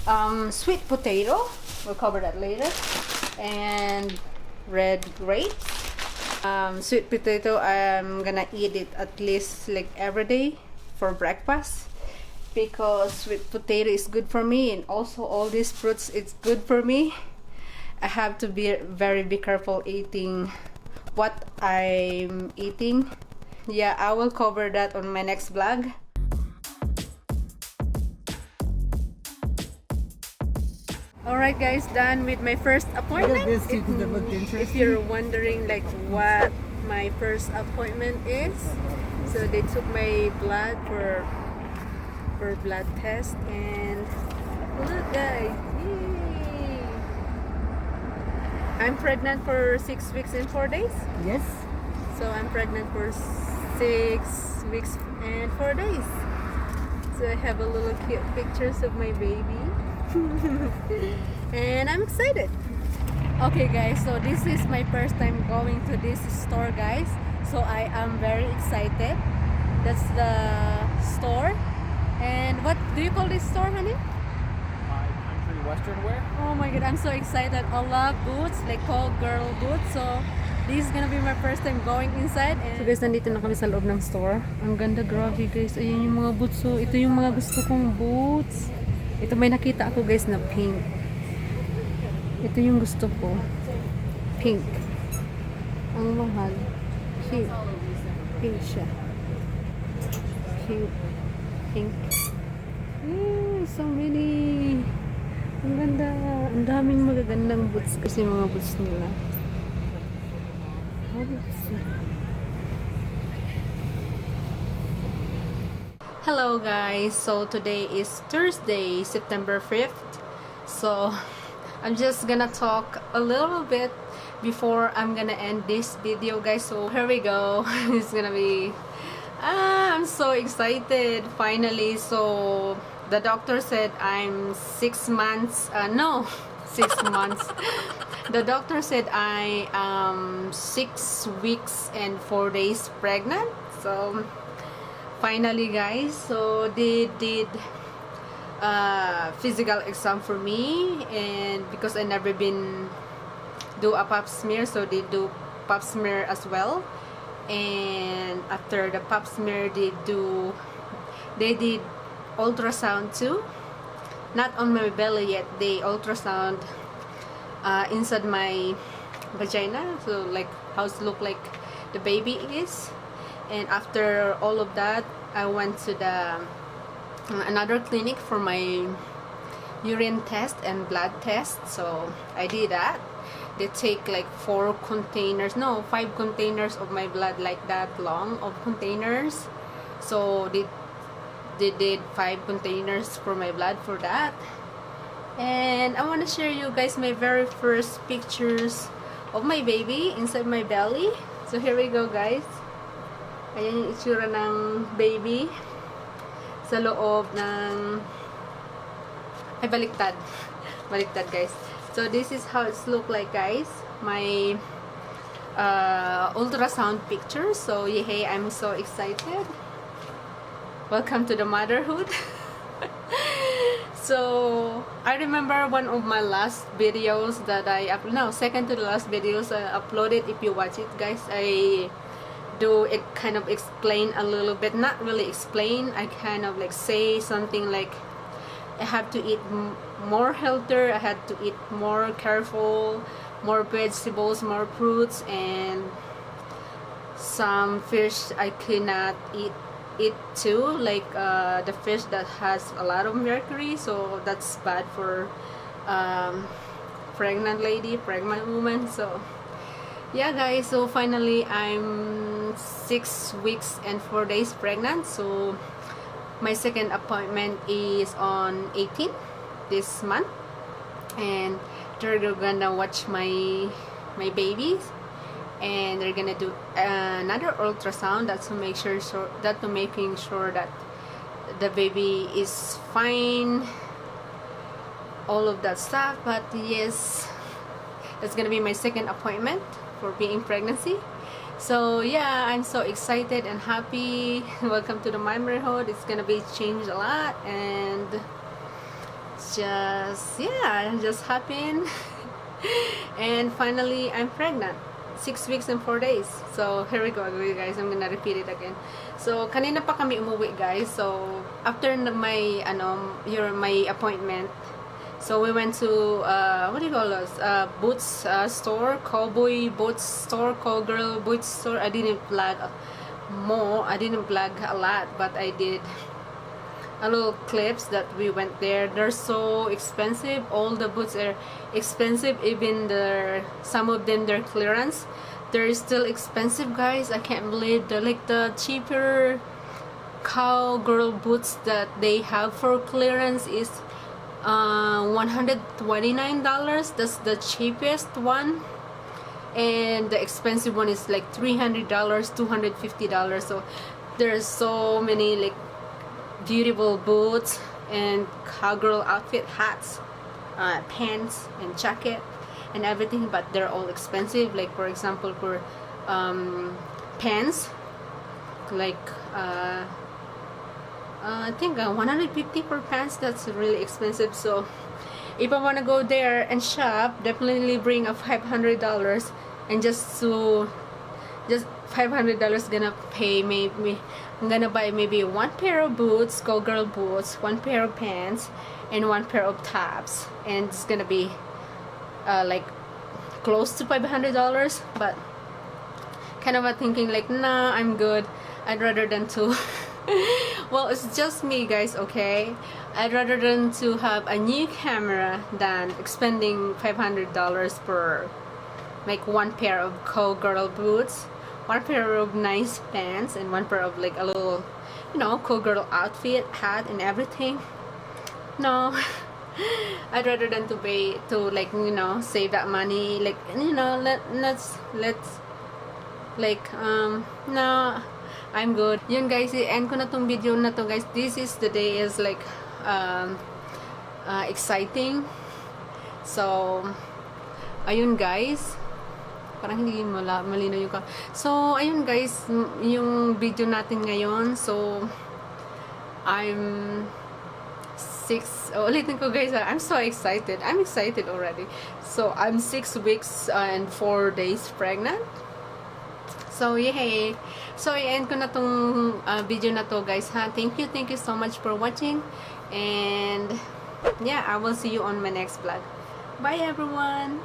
Sweet potato, we'll cover that later, and red grapes. Sweet potato, I'm gonna eat it at least like every day for breakfast, because sweet potato is good for me, and also all these fruits, it's good for me. I have to be very careful eating what I'm eating. Yeah, I will cover that on my next vlog. Alright guys, done with my first appointment. If you're wondering like what my first appointment is, so they took my blood for blood test, and look guys, yay! I'm pregnant for 6 weeks and 4 days. Yes. So I'm pregnant for 6 weeks and 4 days. So I have a little cute pictures of my baby. And I'm excited. Okay guys, so this is my first time going to this store guys, so I am very excited. That's the store. And what do you call this store, honey? Country Western wear. Oh my god, I'm so excited. I love boots, like call girl boots. So this is gonna be my first time going inside. And so guys, nandito na kami sa loob ng store. Ang ganda, grabe guys. Ayun yung mga boots. So ito yung mga gusto kong boots. Ito may nakita ako guys na pink. Ito yung gusto ko. Pink. Ang mahal. Cute. Pink siya. Cute. Pink. So many. Ang ganda. Ang daming magagandang boots kasi mga boots nila. Hello guys, so today is Thursday, September 5th. So I'm just gonna talk a little bit before I'm gonna end this video guys. So here we go. It's gonna be I'm so excited finally. So the doctor said I'm 6 months no 6 months. The doctor said I am 6 weeks and 4 days pregnant. So finally guys, so they did physical exam for me, and because I never been do a pap smear, so they do pap smear as well. And after the pap smear they did ultrasound too, not on my belly yet. They ultrasound inside my vagina, so like how it look like the baby is. And after all of that, I went to the another clinic for my urine test and blood test. So I did that. They take like 5 containers of my blood, like that long of containers. So they did 5 containers for my blood for that. And I want to share you guys my very first pictures of my baby inside my belly. So here we go guys. Ayan yung itsura ng baby sa loob ng baliktad guys. So this is how it's look like guys, my ultrasound picture. So yay, I'm so excited. Welcome to the motherhood. So I remember one of my last videos that I second to the last videos I uploaded. If you watch it guys, I do it kind of explain a little bit, not really explain, I kind of like say something like I have to eat more healthier, I had to eat more careful, more vegetables, more fruits, and some fish I cannot eat too, like the fish that has a lot of mercury, so that's bad for pregnant woman. So yeah guys, so finally I'm 6 weeks and 4 days pregnant. So my second appointment is on 18th this month, and they're gonna watch my babies, and they're gonna do another ultrasound. That's to making sure that the baby is fine, all of that stuff. But yes, it's gonna be my second appointment for being pregnancy. So yeah, I'm so excited and happy. Welcome to the motherhood. It's gonna be changed a lot, and just happened. And finally I'm pregnant. 6 weeks and 4 days. So here we go guys, I'm gonna repeat it again. So kanina pa kami umuwi guys. So after my my appointment, so we went to what do you call this, boots store, cowboy boots store, cowgirl boots store. I didn't vlog a lot, but I did a little clips that we went there. They're so expensive. All the boots are expensive, even some of them they're clearance. They're still expensive guys. I can't believe the cheaper cowgirl boots that they have for clearance is $129. That's the cheapest one, and the expensive one is like $300, $250. So there's so many like beautiful boots and cowgirl outfit, hats, pants and jacket and everything, but they're all expensive. Like for example, for pants, like I think 150 for pants. That's really expensive. So if I want to go there and shop, definitely bring a $500, and just $500 gonna pay maybe. I'm gonna buy maybe one pair of boots, cowgirl boots, one pair of pants, and one pair of tops, and it's gonna be like close to $500. But kind of thinking like, nah, I'm good. I'd rather than to well, it's just me guys, okay? I'd rather than to have a new camera than expending $500 for like one pair of cowgirl boots, one pair of nice pants, and one pair of like a little, cowgirl outfit, hat and everything. No. I'd rather than to pay to like, save that money, like, let's like no, I'm good. Yun guys, i-end ko na tong video na to guys. This is the day is like exciting. So ayun guys, parang hindi malinaw yung so ayun guys, yung video natin ngayon. So I'm ulitin ko guys, I'm so excited. I'm excited already. So I'm 6 weeks and 4 days pregnant. So yay. So i-end ko na tong video na to guys ha. Thank you so much for watching, and yeah, I will see you on my next vlog. Bye everyone.